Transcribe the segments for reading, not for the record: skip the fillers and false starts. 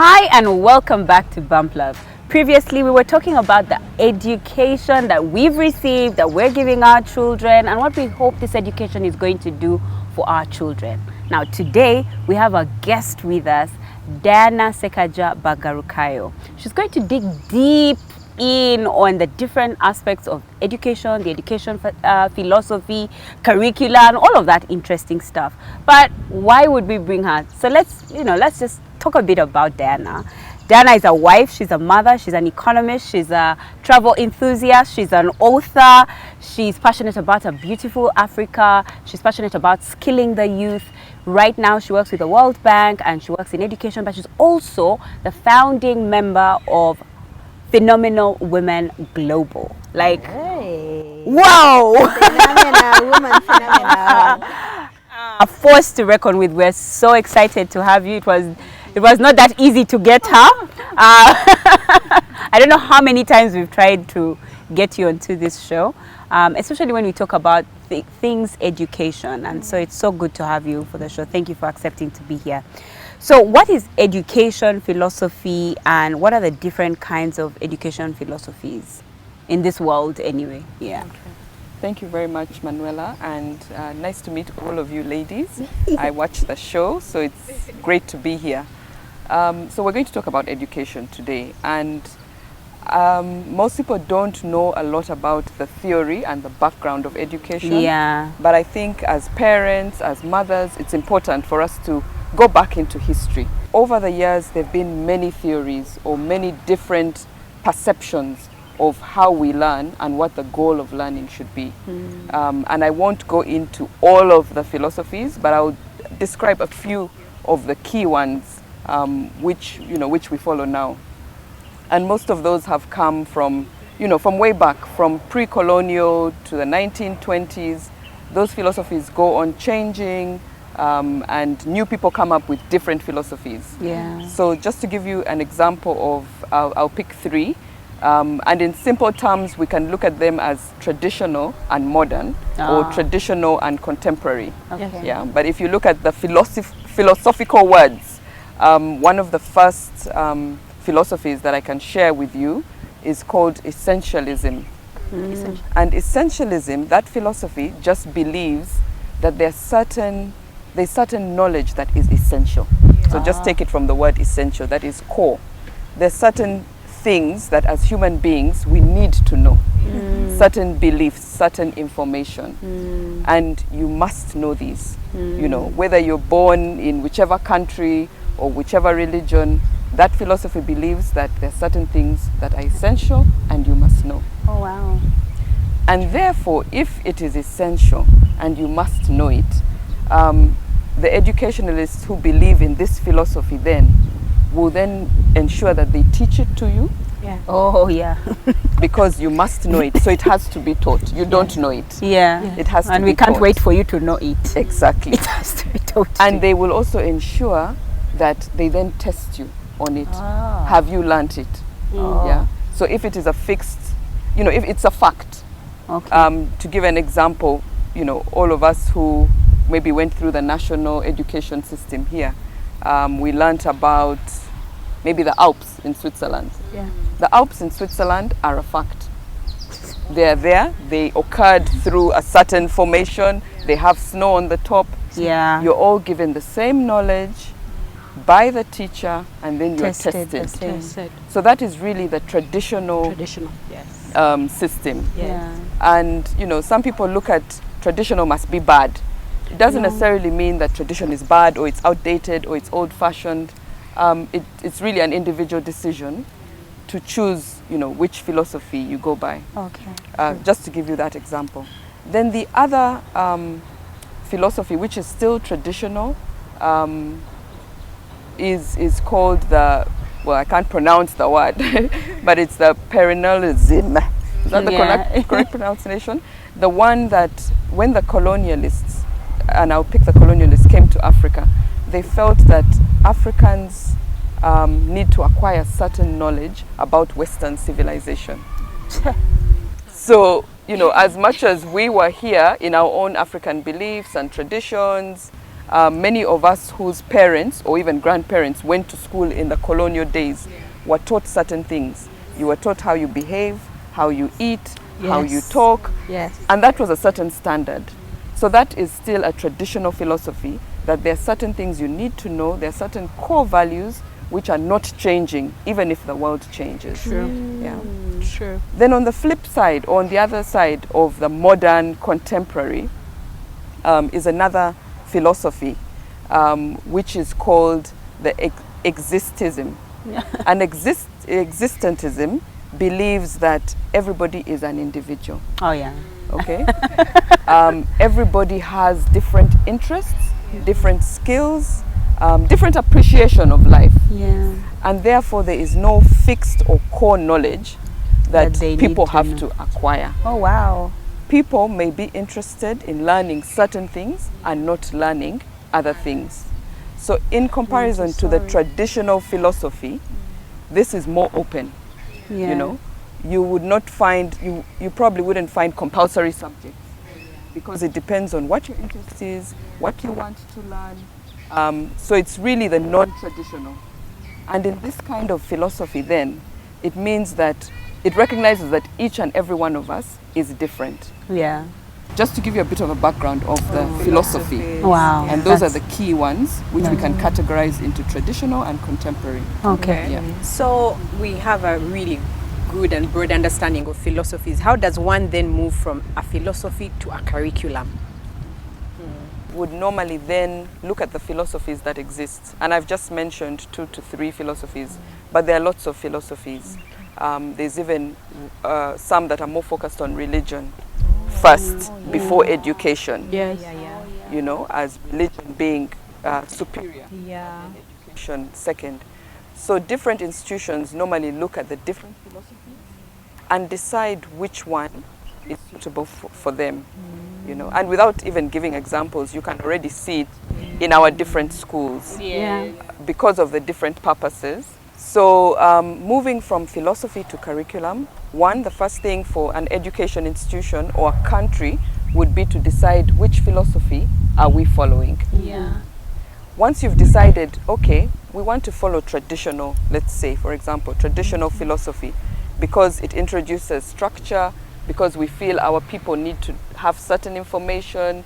Hi and welcome back to Bump Love. Previously we were talking about the education that we've received, that we're giving our children, and what we hope this education is going to do for our children. Now today we have a guest with us, Sekagya Bagarukayo. She's going to dig deep in on the different aspects of education, the education philosophy, curriculum, all of that interesting stuff. But why would we bring her? So let's just talk a bit about Diana. Diana is a wife, she's a mother, she's an economist, she's a travel enthusiast, she's an author, she's passionate about a beautiful Africa, she's passionate about skilling the youth. Right now she works with the World Bank and she works in education, but she's also the founding member of Phenomenal Women Global. Like, hey. Wow! Phenomenal, woman phenomenal. A force to reckon with. We're so excited to have you. It was not that easy to get her. I don't know how many times we've tried to get you onto this show, especially when we talk about things education. And so it's so good to have you for the show. Thank you for accepting to be here. So what is education philosophy, and what are the different kinds of education philosophies in this world anyway? Yeah. Okay. Thank you very much, Manuela, and nice to meet all of you ladies. I watch the show, so it's great to be here. So we're going to talk about education today, and most people don't know a lot about the theory and the background of education. Yeah. But I think as parents, as mothers, it's important for us to go back into history. Over the years, there have been many theories or many different perceptions of how we learn and what the goal of learning should be. And I won't go into all of the philosophies, but I'll describe a few of the key ones which we follow now. And most of those have come from way back, from pre-colonial to the 1920s. Those philosophies go on changing, and new people come up with different philosophies. Yeah. So just to give you an example of, I'll pick three. And in simple terms, we can look at them as traditional and modern, or traditional and contemporary. Okay. Yeah. But if you look at the philosophical words, one of the first philosophies that I can share with you is called Essentialism. And Essentialism, that philosophy just believes that there's certain knowledge that is essential. So just take it from the word essential, that is core. There's certain things that as human beings we need to know, certain beliefs, certain information, and you must know these. Whether you're born in whichever country or whichever religion, that philosophy believes that there are certain things that are essential and you must know. Oh wow. And therefore, if it is essential and you must know it, the educationalists who believe in this philosophy will then ensure that they teach it to you. Yeah. Oh yeah. Because you must know it, so it has to be taught. You don't know it. Yeah. It has to be taught. And we can't wait for you to know it. Exactly. It has to be taught. And they will also ensure that they then test you on it. Have you learnt it? Yeah. So if it is a fixed, if it's a fact. Okay. To give an example, all of us who maybe went through the national education system here, we learnt about maybe the Alps in Switzerland. Yeah. The Alps in Switzerland are a fact. They are there. They occurred through a certain formation. They have snow on the top. Yeah. You're all given the same knowledge by the teacher, and then you're tested. So that is really the traditional Yes. system. Yeah. And some people look at traditional must be bad. It doesn't necessarily mean that tradition is bad or it's outdated or it's old-fashioned. It's really an individual decision to choose, which philosophy you go by. Okay. Just to give you that example. Then the other philosophy, which is still traditional, is called I can't pronounce the word, but it's the Traditionalism. Is that the correct pronunciation? The one that when the colonialists, and I'll pick the colonialists, came to Africa, they felt that Africans need to acquire certain knowledge about Western civilization. So, as much as we were here in our own African beliefs and traditions, Many of us whose parents or even grandparents went to school in the colonial days were taught certain things. You were taught how you behave, how you eat, how you talk, and that was a certain standard. So that is still a traditional philosophy, that there are certain things you need to know, there are certain core values which are not changing even if the world changes. True. Yeah. True. Then on the flip side, or on the other side of the modern contemporary, is another philosophy which is called the existism. And existentism believes that everybody is an individual. Oh yeah. Okay. Everybody has different interests, different skills, different appreciation of life. Yeah. And therefore there is no fixed or core knowledge that they people need to have know. to acquire. Oh wow. People may be interested in learning certain things and not learning other things. So in comparison to the traditional philosophy, this is more open. Yeah. You know, you would not find, you probably wouldn't find compulsory subjects, because it depends on what your interest is, what you want to learn. So it's really the non-traditional. And in this kind of philosophy then, it means that it recognizes that each and every one of us is different. Yeah. Just to give you a bit of a background of the philosophy. Wow. And those are the key ones which we can categorize into traditional and contemporary. Okay. Yeah. So we have a really good and broad understanding of philosophies. How does one then move from a philosophy to a curriculum? Would normally then look at the philosophies that exist. And I've just mentioned 2 to 3 philosophies, but there are lots of philosophies. There's even some that are more focused on religion first, before education. Yes. You know, as religion being superior, Yeah. education second. So different institutions normally look at the different philosophies and decide which one is suitable for them. You know, and without even giving examples, you can already see it in our different schools because of the different purposes. So moving from philosophy to curriculum, one, the first thing for an education institution or a country would be to decide which philosophy are we following. Yeah. Once you've decided, okay, we want to follow traditional, let's say, for example, traditional philosophy, because it introduces structure, because we feel our people need to have certain information,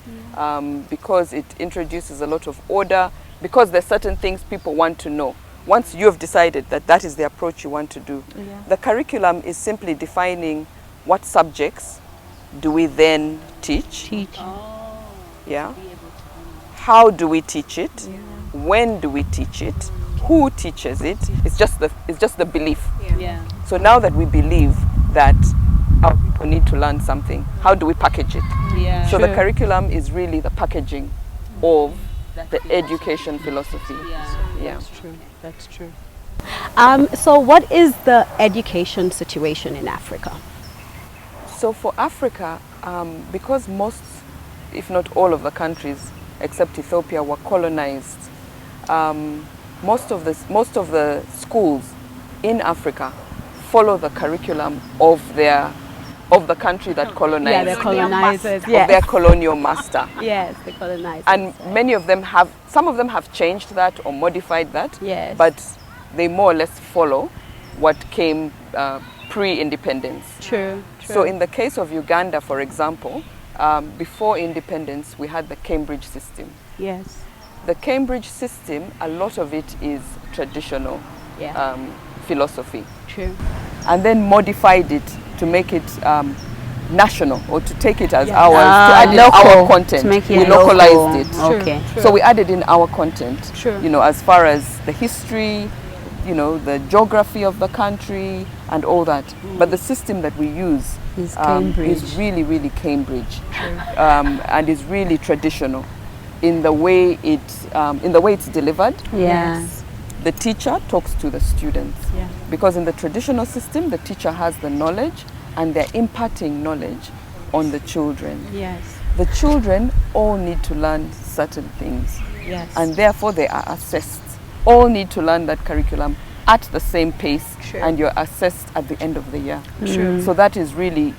because it introduces a lot of order, because there's certain things people want to know. Once you have decided that that is the approach you want to do, the curriculum is simply defining what subjects do we then teach. Yeah. How do we teach it? When do we teach it? Who teaches it? It's just the belief. So now that we believe that our people need to learn something, how do we package it? So the curriculum is really the packaging of the education philosophy. Yeah. That's true. So what is the education situation in Africa? So for Africa, because most, if not all of the countries except Ethiopia were colonized, most of the schools in Africa follow the curriculum of the country that colonized. Yeah, the colonizers. Of their colonial master. Yes, the colonizers. And many of them some of them have changed that or modified that. Yes. But they more or less follow what came pre-independence. True. So in the case of Uganda, for example, before independence, we had the Cambridge system. Yes. The Cambridge system, a lot of it is traditional philosophy. True. And then modified it to make it national, or to take it as ours, to add in our content. To make it we localized it. Okay. So we added in our content, True. you know, as far as the history, you know, the geography of the country and all that. But the system that we use Is Cambridge. is really, really Cambridge, and is really traditional in the way it's delivered. Yes. The teacher talks to the students, Yeah. because in the traditional system, the teacher has the knowledge and they're imparting knowledge on the children. Yes. The children all need to learn certain things, Yes. and therefore they are assessed. All need to learn that curriculum at the same pace, True. and you're assessed at the end of the year. True. So that is really,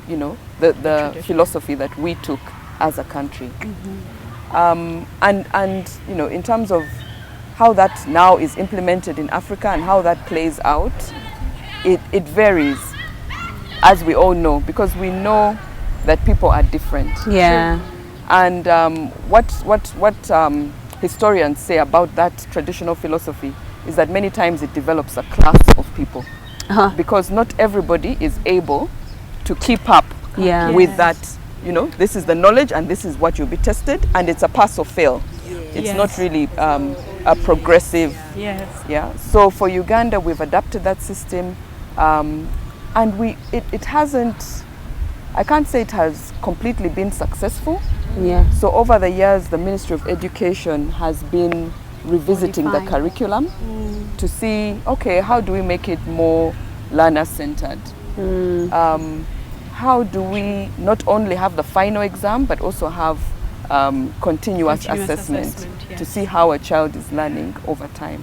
you know, the philosophy that we took as a country. And you know, in terms of how that now is implemented in Africa and how that plays out, it varies, as we all know, because we know that people are different. Yeah. And what historians say about that traditional philosophy is that many times it develops a class of people, because not everybody is able to keep up Yeah. with that. You know, this is the knowledge and this is what you'll be tested, and it's a pass or fail. It's not really a progressive. Yes. Yeah. So for Uganda, we've adapted that system, and it hasn't. I can't say it has completely been successful. Yeah. So over the years, the Ministry of Education has been revisiting the curriculum to see, okay, how do we make it more learner-centered? How do we not only have the final exam, but also have continuous assessment to see how a child is learning over time?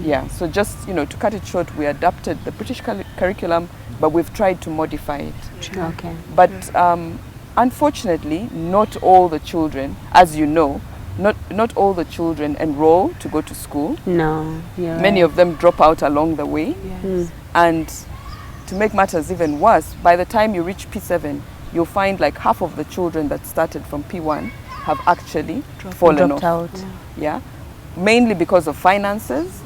Yeah, so just, you know, to cut it short, we adapted the British curriculum, but we've tried to modify it. Okay. But unfortunately, not all the children, as you know, not all the children enroll to go to school. No. Yeah. Many of them drop out along the way. And to make matters even worse, by the time you reach P7, you'll find like half of the children that started from P1 have actually fallen dropped off. out. Yeah, mainly because of finances.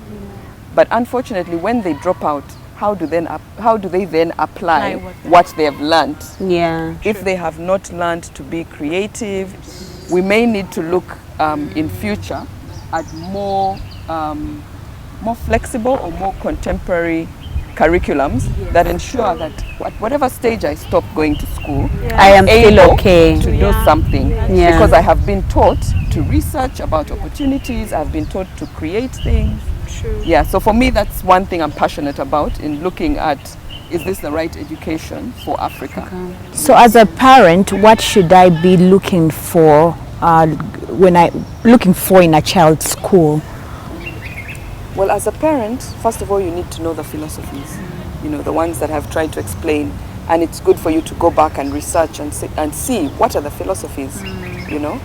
But unfortunately, when they drop out, how do they then apply what they have learned? Yeah. If they have not learned to be creative, we may need to look in future at more flexible or more contemporary curriculums that ensure that at whatever stage I stop going to school, I am still able okay. to do something, Yeah. because I have been taught to research about opportunities, I've been taught to create things. Yeah, so for me, that's one thing I'm passionate about in looking at, is this the right education for Africa? So as a parent, what should I be looking for in a child's school? Well, as a parent, first of all, you need to know the philosophies, you know, the ones that I've tried to explain. And it's good for you to go back and research and see what are the philosophies, you know,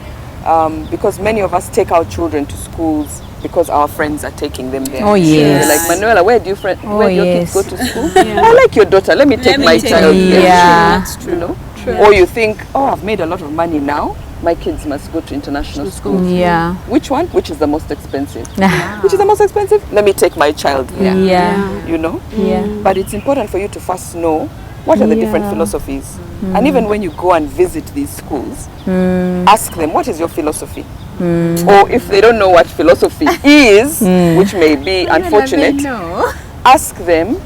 because many of us take our children to schools because our friends are taking them there. Oh, yes. They're like, Manuela, where do your yes. kids go to school? I like your daughter. Let me take my child there. Yeah. That's true. You know? Or you think, oh, I've made a lot of money now. My kids must go to international school. Yeah. Which one? Which is the most expensive? Which is the most expensive? Let me take my child there. Yeah. You know? Yeah. But it's important for you to first know what are the different philosophies. And even when you go and visit these schools, ask them, what is your philosophy? Or if they don't know what philosophy is, which may be unfortunate, ask them,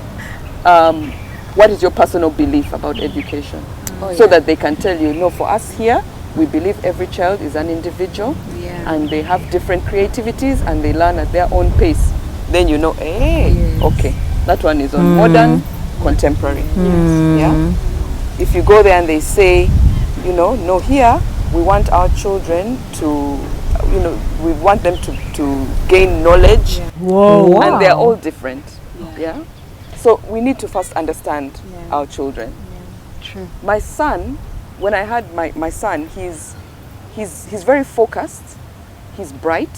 what is your personal belief about education? So that they can tell you, no, for us here, we believe every child is an individual and they have different creativities and they learn at their own pace. Then you know, hey, okay, that one is on modern, contemporary. Yeah. If you go there and they say, you know, no, here we want our children to, you know, we want them to gain knowledge. Whoa. And they're all different. Yeah. So we need to first understand our children. True. My son, when I had my son, he's very focused. He's bright.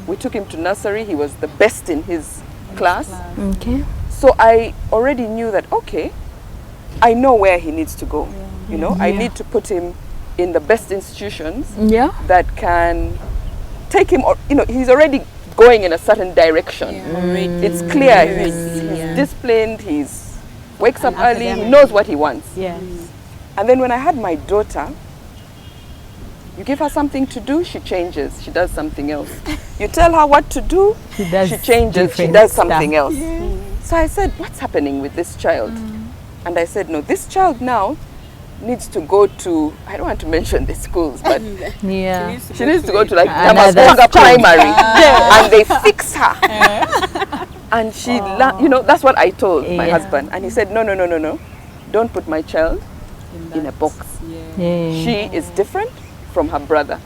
We took him to nursery. He was the best in his class. Okay. So I already knew that, okay, I know where he needs to go. You know, I need to put him in the best institutions that can take him, you know, he's already going in a certain direction. It's clear, he's disciplined, he's wakes up early, he knows what he wants. Yes. And then when I had my daughter, you give her something to do, she changes, she does something else. You tell her what to do, she changes, she does something else. So I said, what's happening with this child? And I said, no, this child now needs to go to, I don't want to mention the schools, but Yeah. she needs to go to like Another Namaskonga Primary, and they fix her. And she, you know, that's what I told my husband. And he said, no, don't put my child in a box. She is different from her brother.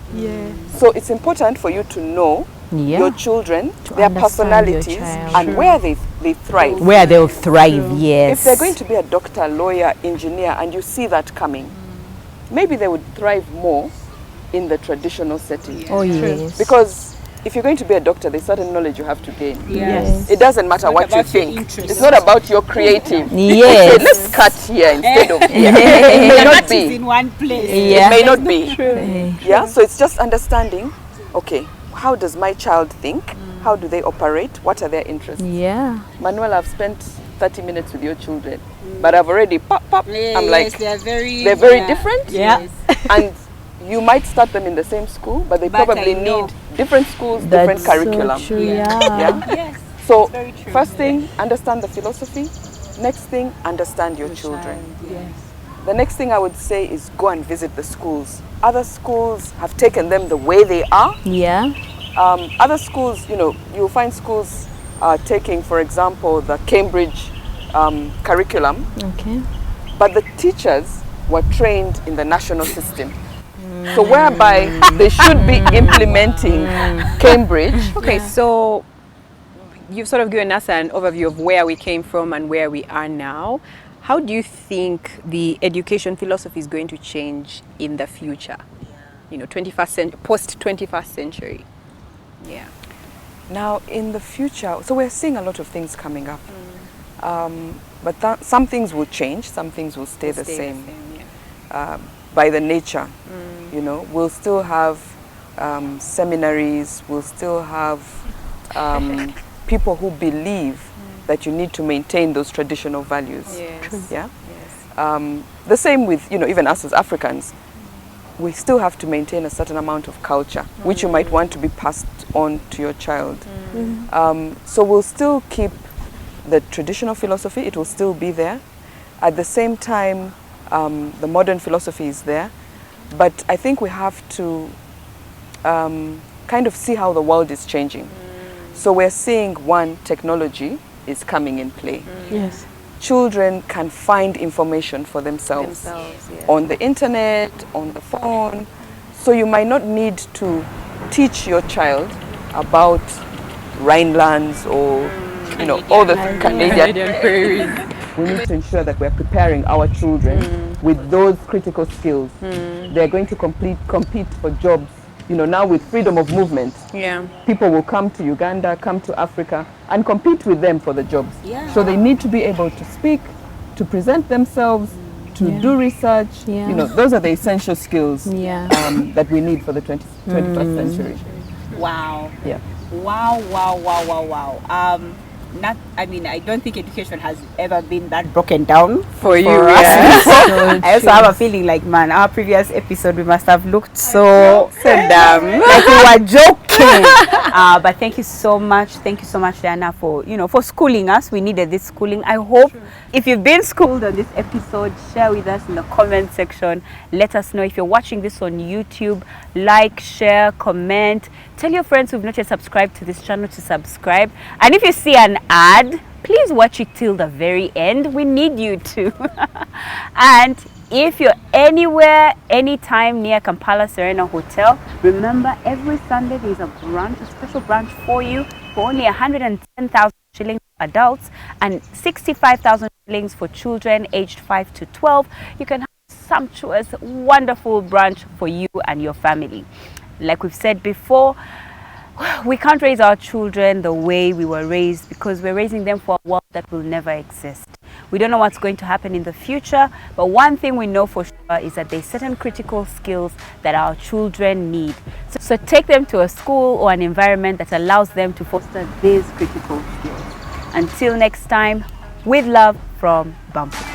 So it's important for you to know your children, their understand your personalities, child. and where they thrive. Where they'll thrive, yes. If they're going to be a doctor, lawyer, engineer, and you see that coming, maybe they would thrive more in the traditional setting. Oh yes. Because if you're going to be a doctor, there's certain knowledge you have to gain. Yes. It doesn't matter what you think. It's not about your creative. Yes. Say, let's cut here instead of here. It may not be. in one place. It may not be. Yeah. So it's just understanding. Okay, how does my child think? How do they operate? What are their interests? Yeah. Manuel, I've spent 30 minutes with your children, but I've already pop. I'm like, they're very different. Yeah. And you might start them in the same school, but they probably need different schools, different That's curriculum. So true, Yeah. Yes. So very true. first thing, understand the philosophy. Next thing, understand your children. Yes. The next thing I would say is go and visit the schools. Other schools have taken them the way they are. Yeah. Other schools, you'll find schools taking, for example, the Cambridge curriculum, Okay. but the teachers were trained in the national system. So whereby they should be implementing Cambridge. Okay, so you've sort of given us an overview of where we came from and where we are now. How do you think the education philosophy is going to change in the future? 21st century, post-21st century. Yeah. Now, in the future, so we're seeing a lot of things coming up. But some things will change, some things will stay the same. By the nature, we'll still have seminaries, we'll still have people who believe that you need to maintain those traditional values. Yes. Yeah. Yes. The same with even us as Africans. We still have to maintain a certain amount of culture, which you might want to be passed on to your child. So we'll still keep the traditional philosophy; it will still be there. At the same time, the modern philosophy is there, but I think we have to kind of see how the world is changing. So we're seeing technology is coming in play. Yes. Children can find information for themselves on the internet, on the phone. So you might not need to teach your child about Rhinelands or all the Canadian prairies. We need to ensure that we're preparing our children with those critical skills. They're going to compete for jobs. Now with freedom of movement, people will come to Uganda, come to Africa, and compete with them for the jobs. So they need to be able to speak, to present themselves, to do research. Those are the essential skills that we need for the 21st century. Wow. Yeah. Wow. I don't think education has ever been that broken down For you, us. yeah. I also have a feeling like, man, our previous episode we must have looked so dumb, like we were joking. But thank you so much, Diana, for for schooling us. We needed this schooling. I hope if you've been schooled on this episode, share with us in the comment section. Let us know if you're watching this on YouTube. Like, share, comment. Tell your friends who've not yet subscribed to this channel to subscribe. And if you see an ad, please watch it till the very end. We need you to. And if you're anywhere, anytime near Kampala Serena Hotel, remember every Sunday there's a special brunch for you for only 110,000 shillings for adults and 65,000 shillings for children aged 5 to 12. You can have a sumptuous, wonderful brunch for you and your family. Like we've said before, we can't raise our children the way we were raised because we're raising them for a world that will never exist. We don't know what's going to happen in the future, but one thing we know for sure is that there's certain critical skills that our children need. So take them to a school or an environment that allows them to foster these critical skills. Until next time, with love from Bumper.